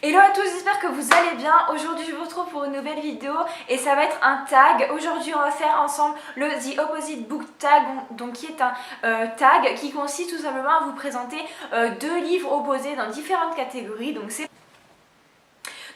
Hello à tous, j'espère que vous allez bien. Aujourd'hui je vous retrouve pour une nouvelle vidéo et ça va être un tag. Aujourd'hui on va faire ensemble le The Opposite Book Tag, donc qui est un tag qui consiste tout simplement à vous présenter deux livres opposés dans différentes catégories.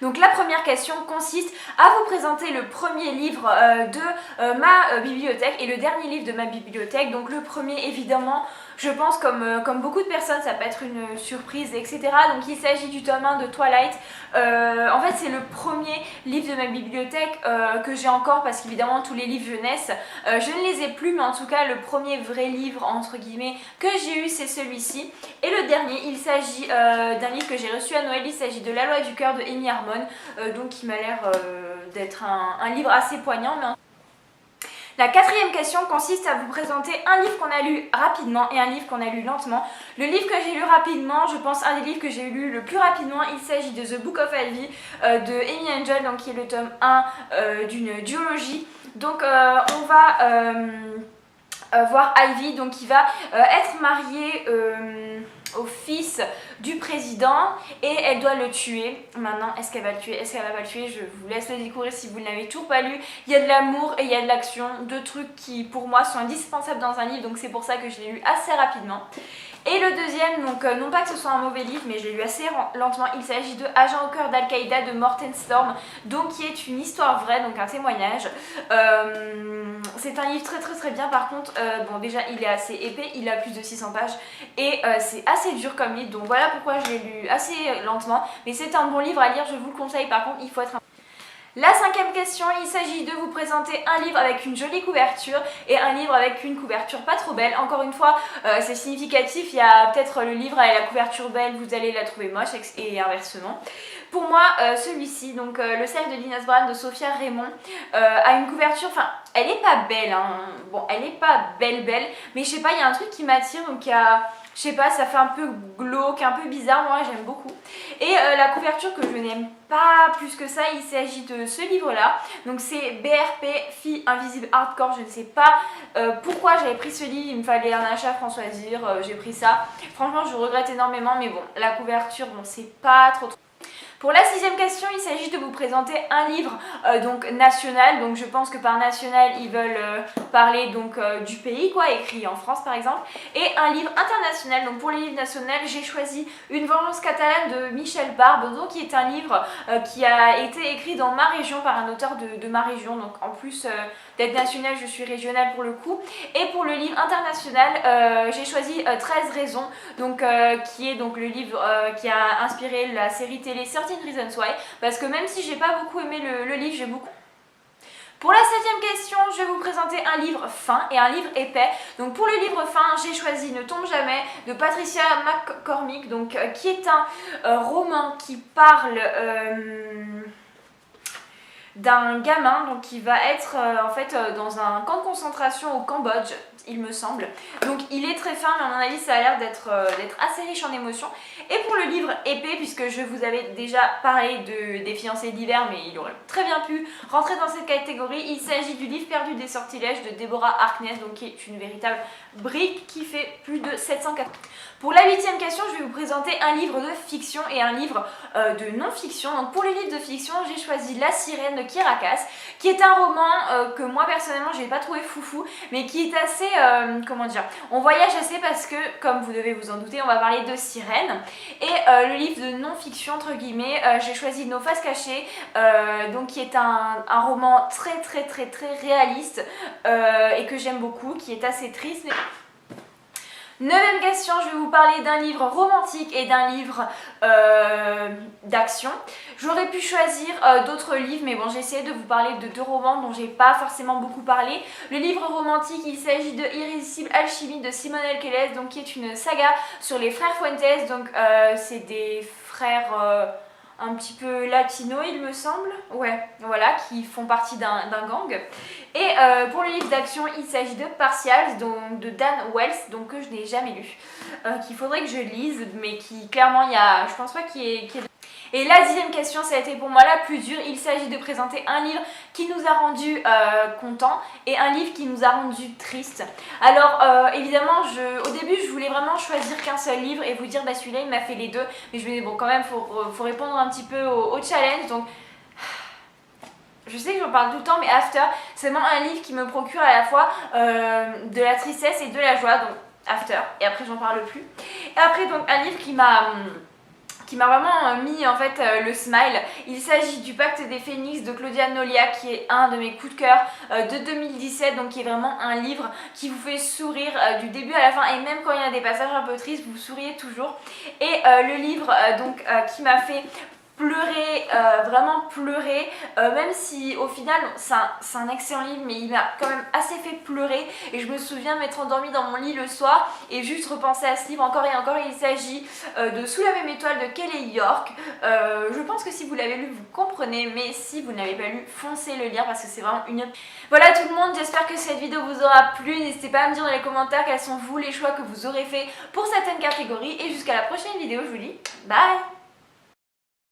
Donc la première question consiste à vous présenter le premier livre de ma bibliothèque et le dernier livre de ma bibliothèque. Donc le premier évidemment, je pense comme beaucoup de personnes, ça peut être une surprise, etc. Donc il s'agit du tome 1 de Twilight. En fait c'est le premier livre de ma bibliothèque que j'ai encore parce qu'évidemment tous les livres jeunesse, je ne les ai plus, mais en tout cas le premier vrai livre entre guillemets que j'ai eu c'est celui-ci. Et le dernier, il s'agit d'un livre que j'ai reçu à Noël, il s'agit de La Loi du cœur de Amy Harmon, donc qui m'a l'air d'être un livre assez poignant. La quatrième question consiste à vous présenter un livre qu'on a lu rapidement et un livre qu'on a lu lentement. Le livre que j'ai lu rapidement, je pense un des livres que j'ai lu le plus rapidement, il s'agit de The Book of Ivy de Amy Angel, donc qui est le tome 1 d'une duologie. Donc on va voir Ivy, donc qui va être mariée au fils du président et elle doit le tuer. Maintenant, est-ce qu'elle va le tuer? Est-ce qu'elle va pas le tuer? Je vous laisse le découvrir si vous ne l'avez toujours pas lu. Il y a de l'amour et il y a de l'action, deux trucs qui pour moi sont indispensables dans un livre, donc c'est pour ça que je l'ai lu assez rapidement. Et le deuxième, donc non pas que ce soit un mauvais livre, mais je l'ai lu assez lentement, il s'agit de Agent au cœur d'Al-Qaïda de Morten Storm, donc qui est une histoire vraie, donc un témoignage. C'est un livre très bien, par contre, bon déjà il est assez épais, il a plus de 600 pages et c'est assez dur comme livre, donc voilà pourquoi je l'ai lu assez lentement, mais c'est un bon livre à lire, je vous le conseille, par contre il faut être un... La cinquième question, il s'agit de vous présenter un livre avec une jolie couverture et un livre avec une couverture pas trop belle. Encore une fois, c'est significatif, il y a peut-être le livre avec la couverture belle, vous allez la trouver moche et inversement. Pour moi, celui-ci, donc le Cercle de Linus Brown de Sophia Raymond, a une couverture, enfin, elle est pas belle, hein. Bon, elle est pas belle, mais je sais pas, il y a un truc qui m'attire, donc il y a... Je sais pas, ça fait un peu glauque, un peu bizarre, moi j'aime beaucoup. Et la couverture que je n'aime pas plus que ça, il s'agit de ce livre-là. Donc c'est BRP, Fille Invisible Hardcore, je ne sais pas pourquoi j'avais pris ce livre, il me fallait un achat Françoisir, j'ai pris ça. Franchement je regrette énormément, mais bon, la couverture, bon c'est pas trop... Pour la sixième question, il s'agit de vous présenter un livre donc national, donc je pense que par national ils veulent parler donc du pays quoi, écrit en France par exemple, et un livre international. Donc pour les livres nationaux, j'ai choisi Une vengeance catalane de Michel Barbe, donc qui est un livre qui a été écrit dans ma région par un auteur de ma région, donc en plus d'être national, je suis régionale pour le coup. Et pour le livre international, j'ai choisi 13 raisons, donc qui est donc le livre qui a inspiré la série télé 13 Reasons Why, parce que même si j'ai pas beaucoup aimé le livre, j'ai beaucoup... Pour la septième question, je vais vous présenter un livre fin et un livre épais. Donc pour le livre fin, j'ai choisi Ne tombe jamais de Patricia McCormick, donc qui est un roman qui parle d'un gamin donc qui va être en fait dans un camp de concentration au Cambodge, il me semble. Donc il est très fin, mais à mon avis ça a l'air d'être assez riche en émotions. Et pour le livre épais, puisque je vous avais déjà parlé des fiancés d'hiver, mais il aurait très bien pu rentrer dans cette catégorie, il s'agit du livre perdu des sortilèges de Deborah Harkness, donc qui est une véritable brique qui fait plus de 780. Pour la huitième question, je vais vous présenter un livre de fiction et un livre de non-fiction. Donc pour les livres de fiction, j'ai choisi La Sirène de Kirakas, qui est un roman que moi personnellement j'ai pas trouvé foufou, mais qui est assez, comment dire, on voyage assez parce que, comme vous devez vous en douter, on va parler de sirènes. Et le livre de non-fiction entre guillemets, j'ai choisi Nos faces cachées, donc qui est un roman très réaliste et que j'aime beaucoup, qui est assez triste. Neuvième question, je vais vous parler d'un livre romantique et d'un livre d'action. J'aurais pu choisir d'autres livres, mais bon, j'ai essayé de vous parler de deux romans dont j'ai pas forcément beaucoup parlé. Le livre romantique, il s'agit de Irrésistible Alchimie de Simone Elkeles, donc qui est une saga sur les frères Fuentes, donc c'est des frères... un petit peu latino il me semble, ouais, voilà, qui font partie d'un gang. Et pour le livre d'action, il s'agit de Partials, donc de Dan Wells, donc que je n'ai jamais lu, qu'il faudrait que je lise, mais qui clairement, je pense pas qu'il y ait... Et la dixième question, ça a été pour moi la plus dure. Il s'agit de présenter un livre qui nous a rendu contents et un livre qui nous a rendu tristes. Alors évidemment, au début, je voulais vraiment choisir qu'un seul livre et vous dire bah celui-là il m'a fait les deux. Mais je me dis bon quand même, faut répondre un petit peu au challenge. Donc je sais que j'en parle tout le temps, mais After, c'est vraiment un livre qui me procure à la fois de la tristesse et de la joie. Donc After, et après j'en parle plus. Et après donc un livre qui m'a vraiment mis en fait le smile. Il s'agit du Pacte des Phénix de Claudia Nolia, qui est un de mes coups de cœur de 2017, donc qui est vraiment un livre qui vous fait sourire du début à la fin, et même quand il y a des passages un peu tristes, vous souriez toujours. Et le livre qui m'a fait pleurer, vraiment pleurer, même si au final c'est un excellent livre, mais il m'a quand même assez fait pleurer, et je me souviens m'être endormie dans mon lit le soir et juste repenser à ce livre encore et encore. Il s'agit de Sous la même étoile de Kelly York. Je pense que si vous l'avez lu vous comprenez, mais si vous n'avez pas lu, foncez le lire parce que c'est vraiment une... Voilà tout le monde, j'espère que cette vidéo vous aura plu. N'hésitez pas à me dire dans les commentaires quels sont vous les choix que vous aurez fait pour certaines catégories, et jusqu'à la prochaine vidéo, je vous dis bye.